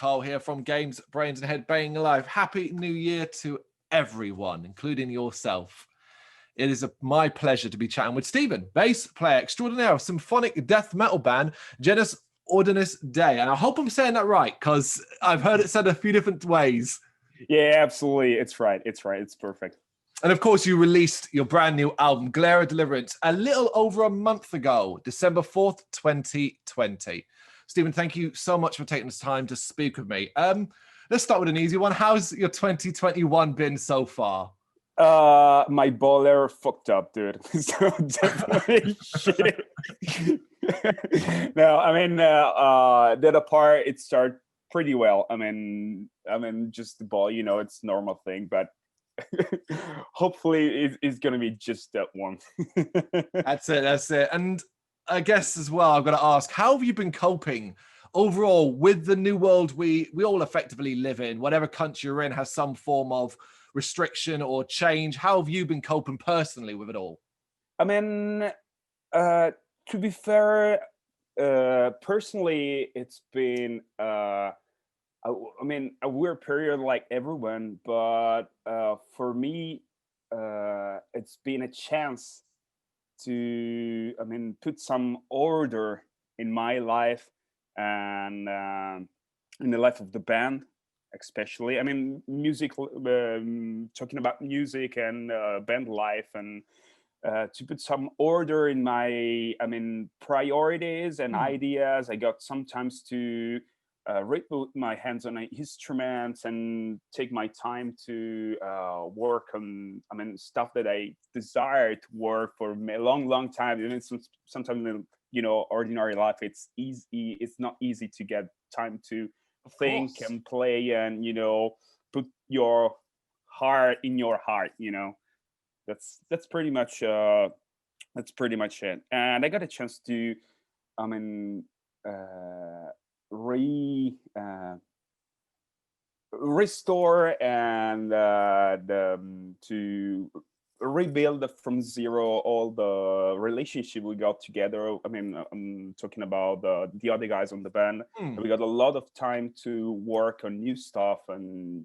Carl here from Games, Brains and Head-Banging Life. Happy New Year to everyone, including yourself. It is my pleasure to be chatting with Stephen, bass player extraordinaire of symphonic death metal band Genus Ordinis Dei. And I hope I'm saying that right, because I've heard it said a few different ways. Yeah, absolutely. It's right. It's right. It's perfect. And of course, you released your brand new album, Deliverance, a little over a month ago, December 4th, 2020. Stephen, thank you so much for taking this time to speak with me. Let's start with an easy one. How's your 2021 been so far? My boiler fucked up, dude. So definitely shit. No, I mean, that apart, it started pretty well. I mean, just the ball, it's a normal thing, but hopefully it's gonna be just that one. That's it. And I guess as well, I've got to ask, how have you been coping overall with the new world we all effectively live in? Whatever country you're in has some form of restriction or change. How have you been coping personally with it all? I mean, to be fair, personally, it's been a weird period like everyone, but for me, it's been a chance to, put some order in my life and in the life of the band, especially. I mean, music, talking about music and band life, and to put some order in my, priorities and ideas. I got sometimes to put my hands on instruments and take my time to work on, stuff that I desire to work for a long time. And sometimes, ordinary life, it's not easy to get time to think and play and, put your heart in your heart, That's pretty much it. And I got a chance to, restore and to rebuild from zero all the relationship we got together. I'm talking about the other guys on the band. We got a lot of time to work on new stuff, and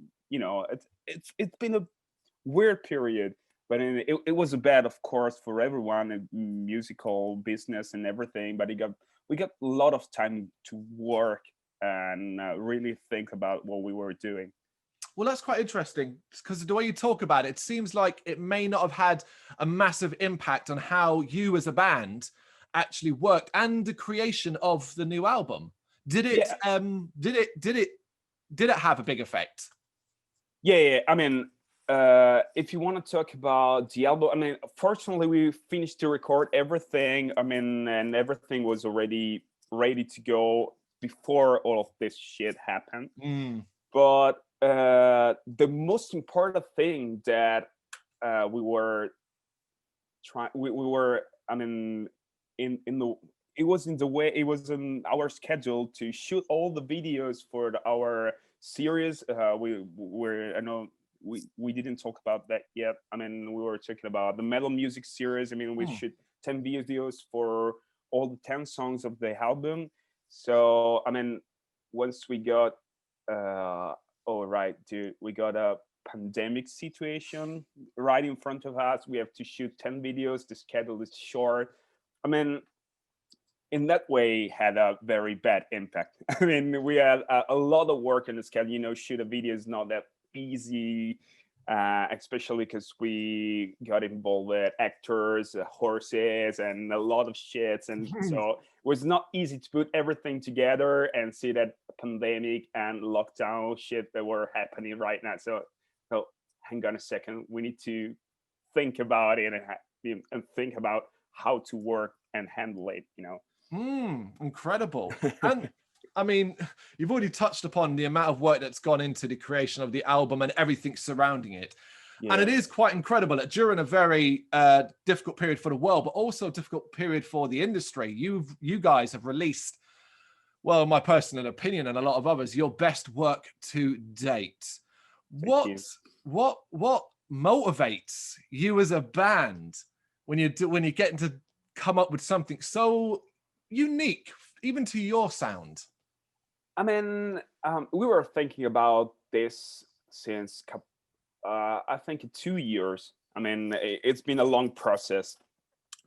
it's been a weird period, but it was bad, of course, for everyone in musical business and everything. But we got a lot of time to work and really think about what we were doing. Well, that's quite interesting, because the way you talk about it, it seems like it may not have had a massive impact on how you as a band actually worked and the creation of the new album. Did it? Yeah. Did it have a big effect? Yeah. If you want to talk about the album, fortunately we finished to record everything. And everything was already ready to go before all of this shit happened. But the most important thing that we were trying, we were, it was in our schedule to shoot all the videos for our series. We didn't talk about that yet. We were talking about the metal music series. We shoot 10 videos for all the 10 songs of the album. So, once we got, we got a pandemic situation right in front of us. We have to shoot 10 videos. The schedule is short. In that way, had a very bad impact. We had a lot of work in the schedule. Shoot a video is not that easy, especially because we got involved with actors, horses, and a lot of shits, and so it was not easy to put everything together and see that pandemic and lockdown shit that were happening right now. So hang on a second, we need to think about it and think about how to work and handle it. Incredible. And you've already touched upon the amount of work that's gone into the creation of the album and everything surrounding it. Yeah. And it is quite incredible that during a very difficult period for the world, but also a difficult period for the industry, you guys have released, well, my personal opinion and a lot of others, your best work to date. What motivates you as a band when you're getting to come up with something so unique, even to your sound? I mean, we were thinking about this since I think 2 years. I mean, it's been a long process,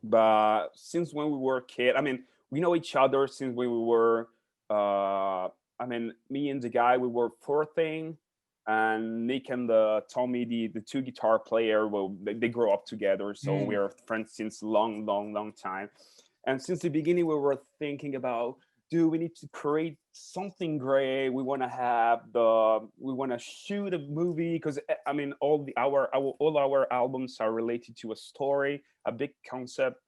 but since when we were kid, I mean, we know each other since when we were. I mean, me and the guy, we were 14, and Nick and Tommy, the two guitar player, well, they grew up together, so we are friends since long time. And since the beginning, we were thinking about, do we need to create something great? We want to we want to shoot a movie, because I mean, all our albums are related to a story, a big concept.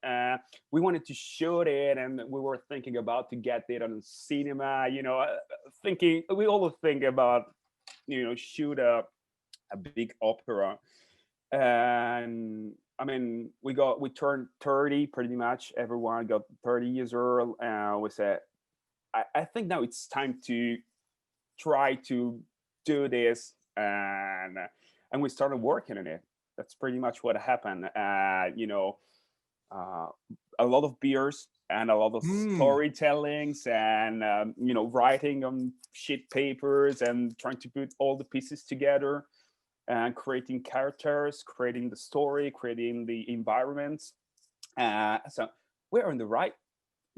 We wanted to shoot it, and we were thinking about to get it on cinema. Thinking we all think about, shoot a big opera. And I mean, we turned 30 pretty much. Everyone got 30 years old, and we said, I think now it's time to try to do this, and we started working on it. That's pretty much what happened. A lot of beers and a lot of storytellings, and writing on sheet papers and trying to put all the pieces together, and creating characters, creating the story, creating the environments. So we're on the right.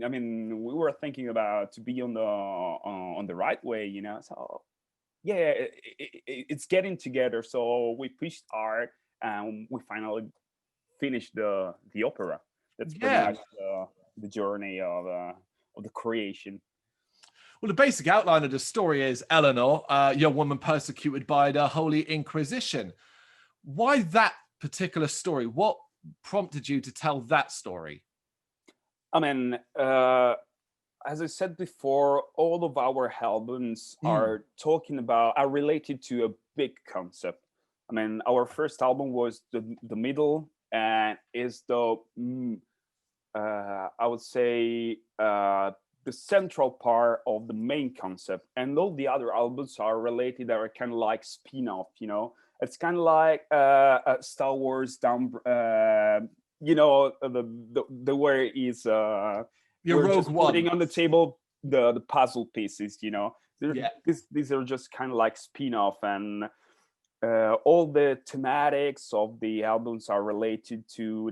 I mean, we were thinking about to be on the right way. So yeah, it's getting together. So we pushed hard, and we finally finished the opera. That's pretty much the journey of the creation. Well, the basic outline of the story is Eleanor, a young woman persecuted by the Holy Inquisition. Why that particular story? What prompted you to tell that story? I mean, as I said before, all of our albums are related to a big concept. I mean, our first album was the middle, and is I would say the central part of the main concept. And all the other albums are related, are kind of like spin-off. It's kind of like Star Wars down. The way is Your we're Rogue just One. putting on the table the puzzle pieces. These are just kind of like spin-off, and all the thematics of the albums are related to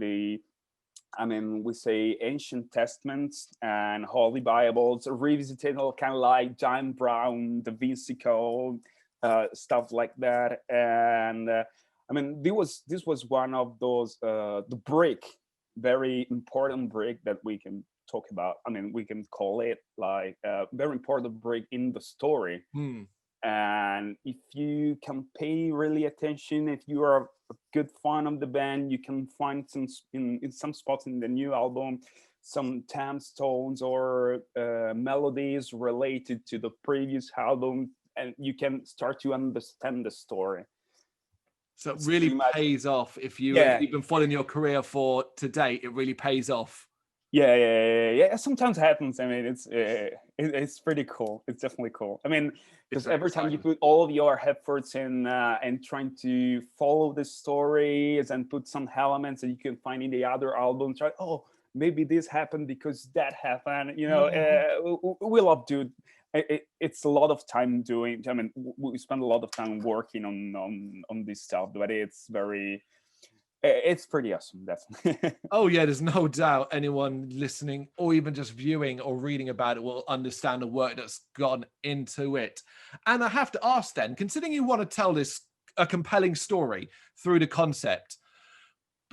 we say ancient testaments and holy bibles, revisited all kind of like Dan Brown, Da Vinci Code, stuff like that. And this was one of those the very important break that we can talk about. I mean, we can call it like a very important break in the story. And if you can pay really attention, if you are a good fan of the band, you can find in some spots in the new album some time stones or melodies related to the previous album, and you can start to understand the story. So it really pays off. If you've been following your career for today, it really pays off. Yeah. Sometimes it happens. I mean, it's pretty cool. It's definitely cool. I mean, because every time you put all of your efforts in and trying to follow the stories and put some elements that you can find in the other albums, right? Oh, maybe this happened because that happened. We love doing. It's a lot of time doing. I mean, we spend a lot of time working on this stuff, but it's pretty awesome, definitely. Oh yeah, there's no doubt anyone listening or even just viewing or reading about it will understand the work that's gone into it. And I have to ask then, considering you want to tell a compelling story through the concept,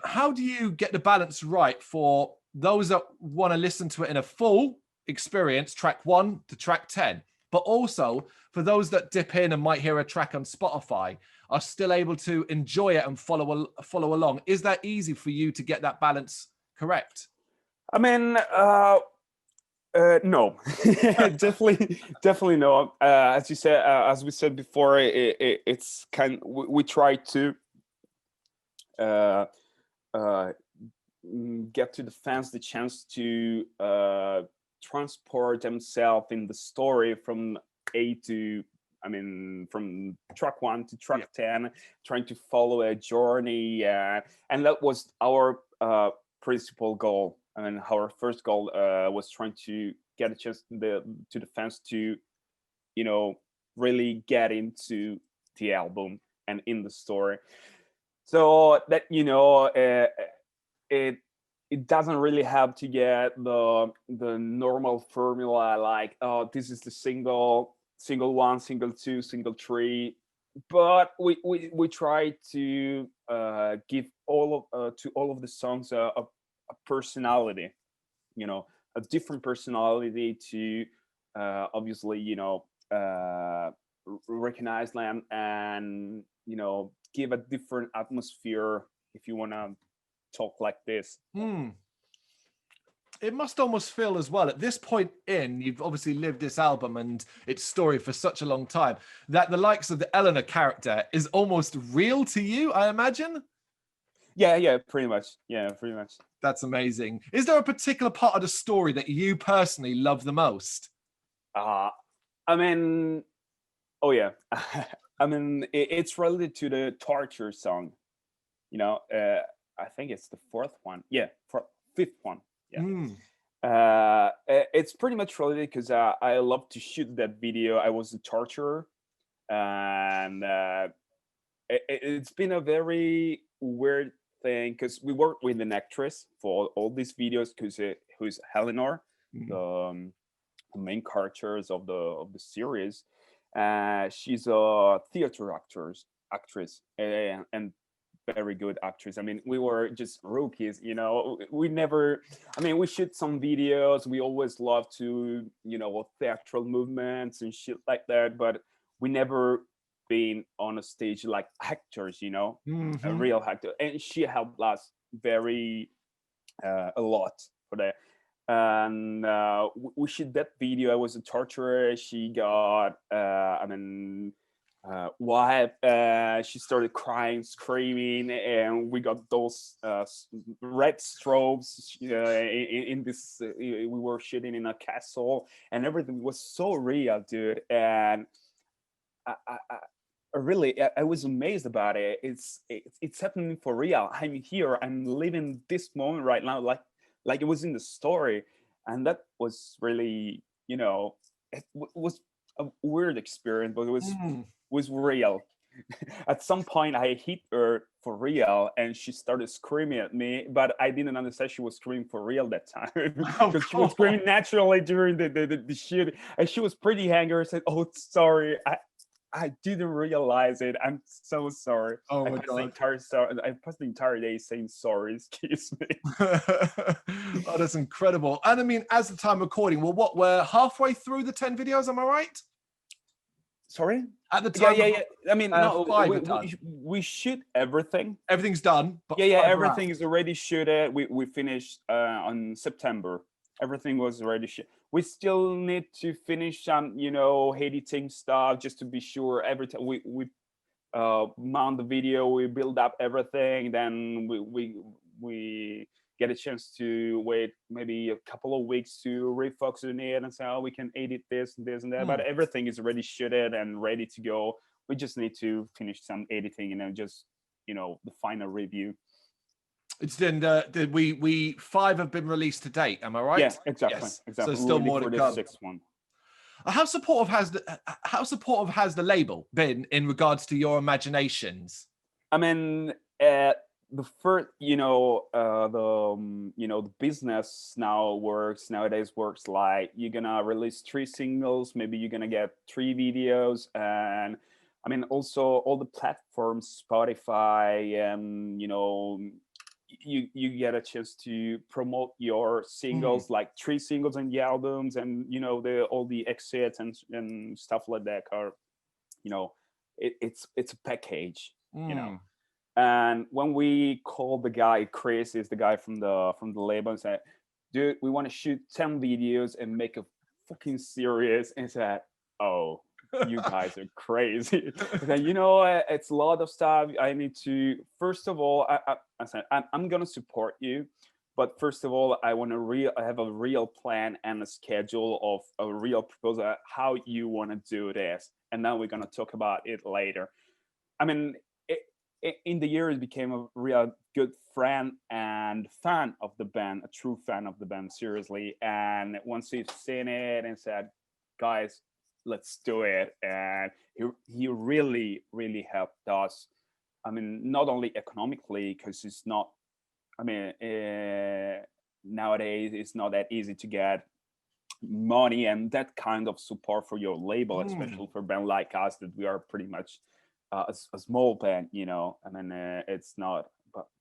how do you get the balance right for those that want to listen to it in a full experience, track 1 to track 10, but also for those that dip in and might hear a track on Spotify, are still able to enjoy it and follow along? Is that easy for you to get that balance correct? I mean, no, definitely no. As you said, as we said before, it's we try to get to the fans the chance to transport themselves in the story from from track 1 to track 10, trying to follow a journey, and that was our principal goal. I mean, our first goal was trying to get a chance to the fans to really get into the album and in the story. So that it doesn't really have to get the normal formula like, oh, this is the single one, single two, single three. But we try to give to all of the songs a personality, a different personality to obviously recognize them, and give a different atmosphere, if you want to talk like this. It must almost feel as well, at this point you've obviously lived this album and its story for such a long time, that the likes of the Eleanor character is almost real to you, I imagine. Yeah, pretty much. That's amazing. Is there a particular part of the story that you personally love the most? I mean, oh yeah. I mean, it's related to the torture song. I think it's the fourth one. Yeah, fifth one. Yeah. It's pretty much related because I love to shoot that video. I was a torturer, and it's been a very weird thing because we worked with an actress for all these videos, who's Eleanor, the main characters of the series. She's a theater actress, and very good actress. I mean, we were just rookies, we never, we shoot some videos. We always love to, theatrical movements and shit like that, but we never been on a stage like actors, a real actor. And she helped us very a lot for that. And we shoot that video. I was a torturer. She got she started crying, screaming, and we got those red strobes in this. We were shooting in a castle, and everything was so real, dude. And I was amazed about it. It's happening for real. I'm here. I'm living this moment right now, like it was in the story. And that was really, it was a weird experience, but it was real. At some point I hit her for real, and she started screaming at me, but I didn't understand she was screaming for real that time, because she was screaming naturally during the shoot, and she was pretty angry. I said, "Oh, sorry, I didn't realize it. I'm so sorry." Oh my God. I passed the entire day saying sorry. Excuse me. Oh, that's incredible. And I mean, as the time recording, well, we're halfway through the 10 videos, am I right? Sorry? At the time, yeah. I mean, no, five we shoot everything. Everything's done. But everything is already shooted. We finished on September. Everything was already shot. We still need to finish some, editing stuff, just to be sure. Every time we mount the video, we build up everything, then we get a chance to wait maybe a couple of weeks to refocus on it and say, oh, we can edit this and this and that. But everything is already shooted and ready to go. We just need to finish some editing and then just, the final review. It's then we 5 have been released to date, am I right? Yeah, exactly. Yes. Exactly. So still more to come. The 6th one. How supportive has the label been in regards to your imaginations? I mean, the first, the business nowadays works like you're gonna release 3 singles, maybe you're gonna get 3 videos, and I mean also all the platforms, Spotify, and you get a chance to promote your singles, like 3 singles on the albums, and all the exits and stuff like that are, it's a package, And when we called the guy, Chris is the guy from the label, and said, dude, we want to shoot 10 videos and make a fucking series, and said, oh, you guys are crazy. Then, it's a lot of stuff. I need to, first of all, I said, I'm gonna support you, but first of all, I have a real plan and a schedule of a real proposal how you want to do this, and then we're gonna talk about it later. I mean, in the years, became a real good friend and fan of the band, a true fan of the band, seriously. And once he's seen it and said, guys, let's do it. And he really, really helped us. I mean, not only economically, because it's not, I mean, nowadays it's not that easy to get money and that kind of support for your label, especially for a band like us, that we are pretty much a small band, you know. I mean, it's not,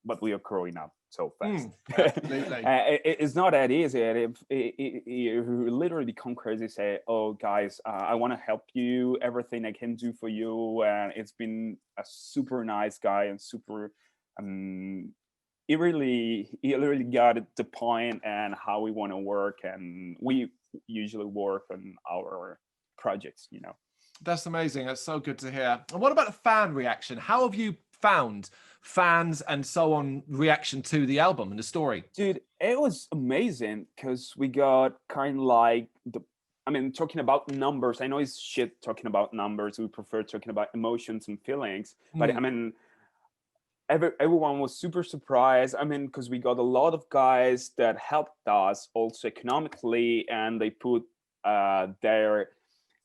but we are growing up so fast. Absolutely. It's not that easy. You literally become crazy, say, oh guys, I want to help you, everything I can do for you. And it's been a super nice guy and super he really got the point and how we want to work, and we usually work on our projects, you know. That's amazing. That's so good to hear. And what about the fan reaction? How have you found fans and so on reaction to the album and the story? Dude, it was amazing because we got kind of like talking about numbers. I know it's shit talking about numbers. We prefer talking about emotions and feelings. But I mean, everyone was super surprised. I mean, because we got a lot of guys that helped us also economically, and they put their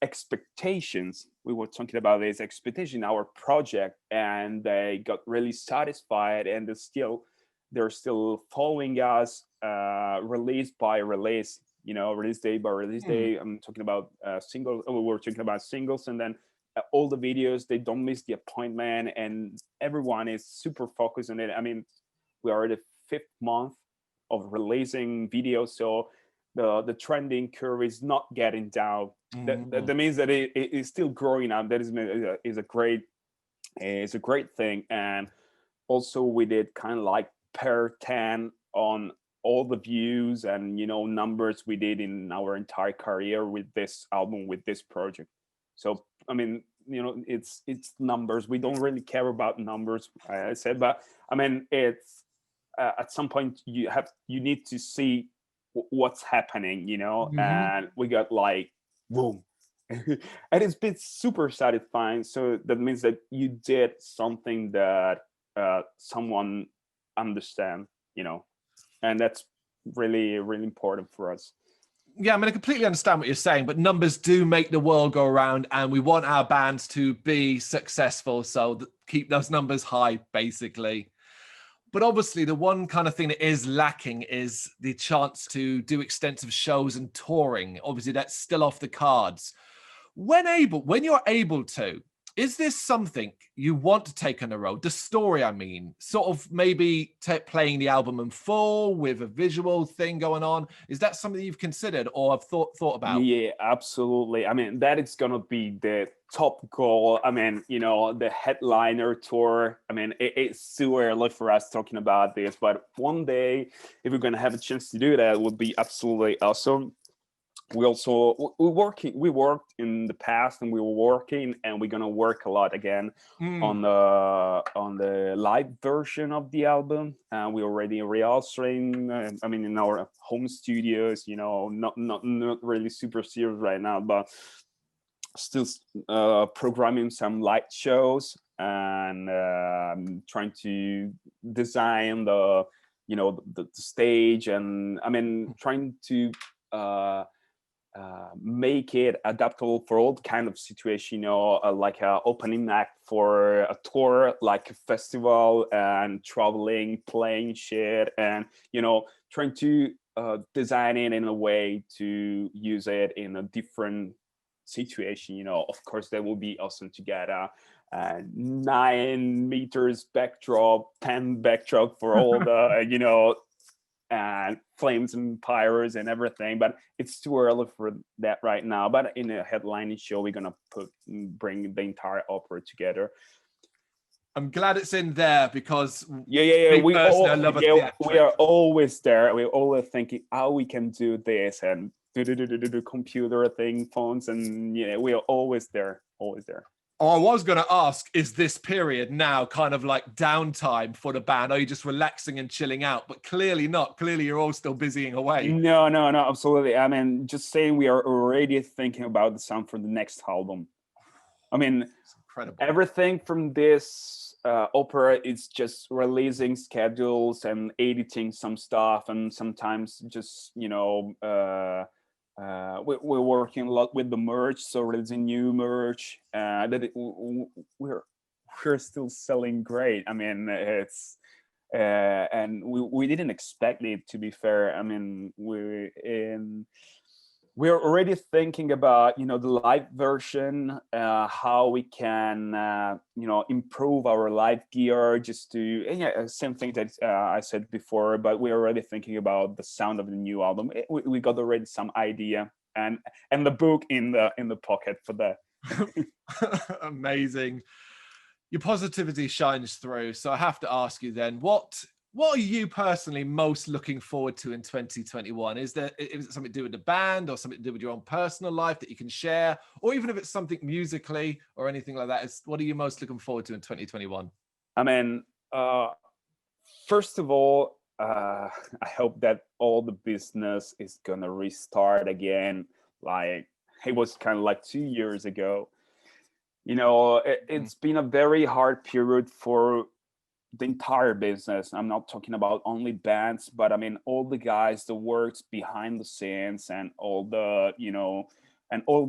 expectations. We were talking about this expectation, our project, and they got really satisfied, and they're still following us release by release, you know, release day by release day. I'm talking about singles. We were talking about singles, and then all the videos. They don't miss the appointment, and everyone is super focused on it. I mean, we are the 5th month of releasing videos, so the trending curve is not getting down. That means that it is still growing up. That is a great thing. And also we did kind of like per 10 on all the views and, you know, numbers we did in our entire career with this album, with this project. So I mean, you know, it's numbers. We don't really care about numbers, I said, but I mean, it's at some point you need to see what's happening, you know. And we got like boom, and it's been super satisfying. So that means that you did something that someone understand, you know, and that's really, really important for us. Yeah, I mean, I completely understand what you're saying, but numbers do make the world go around, and we want our bands to be successful. So keep those numbers high, basically. But obviously, the one kind of thing that is lacking is the chance to do extensive shows and touring. Obviously, that's still off the cards. When you're able to, is this something you want to take on the road? The story, I mean, sort of maybe playing the album in full with a visual thing going on. Is that something you've considered or have thought about? Yeah, absolutely. I mean, that is gonna be the top goal. I mean, you know, the headliner tour. I mean, it's too early for us talking about this, but one day, if we're gonna have a chance to do that, it would be absolutely awesome. We also we worked in the past, and we were working, and we're gonna work a lot again on the live version of the album. We already rehearsing. I mean, in our home studios, you know, not really super serious right now, but still programming some light shows and trying to design the stage, and I mean trying to make it adaptable for all kind of situation, you know, like a opening act for a tour, like a festival, and traveling, playing shit, and, you know, trying to design it in a way to use it in a different situation. You know, of course, that would be awesome to get a 9 meters backdrop, 10 backdrop for all the, you know, and flames and pyros and everything, but it's too early for that right now. But in a headlining show, we're gonna bring the entire opera together. I'm glad it's in there because we are always there. We're always thinking how we can do this and do computer thing, phones, and we are always there. Oh, I was going to ask, is this period now kind of like downtime for the band? Are you just relaxing and chilling out? But clearly not. Clearly you're all still busying away. No, absolutely. I mean, just saying, we are already thinking about the sound for the next album. I mean, it's incredible. Everything from this opera is just releasing schedules and editing some stuff, and sometimes just, we're working a lot with the merch, so releasing new merch. We're still selling great. I mean, it's and we didn't expect it, to be fair. I mean, we're already thinking about the live version, how we can improve our live gear, just to same thing that I said before, but we're already thinking about the sound of the new album. We got already some idea, and the book in the pocket for that. Amazing. Your positivity shines through, so I have to ask you then, what are you personally most looking forward to in 2021? Is it something to do with the band, or something to do with your own personal life that you can share, or even if it's something musically or anything like that? What are you most looking forward to in 2021? I mean, first of all, I hope that all the business is gonna restart again, like it was kind of like 2 years ago. It's been a very hard period for the entire business. I'm not talking about only bands, but I mean all the guys that works behind the scenes, and all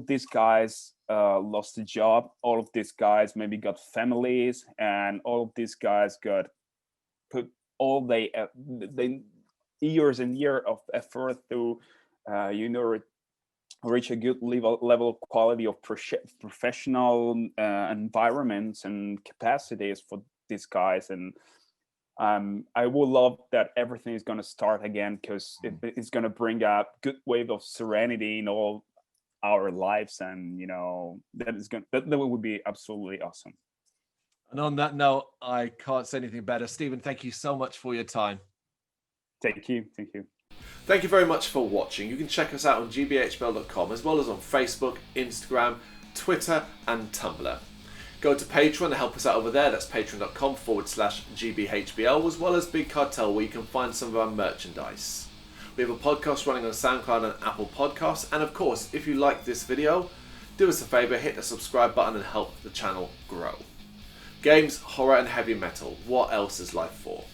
these guys lost a job. All of these guys maybe got families, and all of these guys got put all the years and years of effort to reach a good level of quality of professional environments and capacities for these guys. And I would love that everything is going to start again, because it's going to bring a good wave of serenity in all our lives, and that would be absolutely awesome. And on that note, I can't say anything better. Stephen, thank you so much for your time. Thank you. Thank you very much for watching. You can check us out on gbhbl.com, as well as on Facebook, Instagram, Twitter and Tumblr. Go to Patreon to help us out over there. That's patreon.com/gbhbl, as well as Big Cartel, where you can find some of our merchandise. We have a podcast running on SoundCloud and Apple Podcasts. And of course, if you like this video, do us a favor, hit the subscribe button and help the channel grow. Games, horror and heavy metal. What else is life for?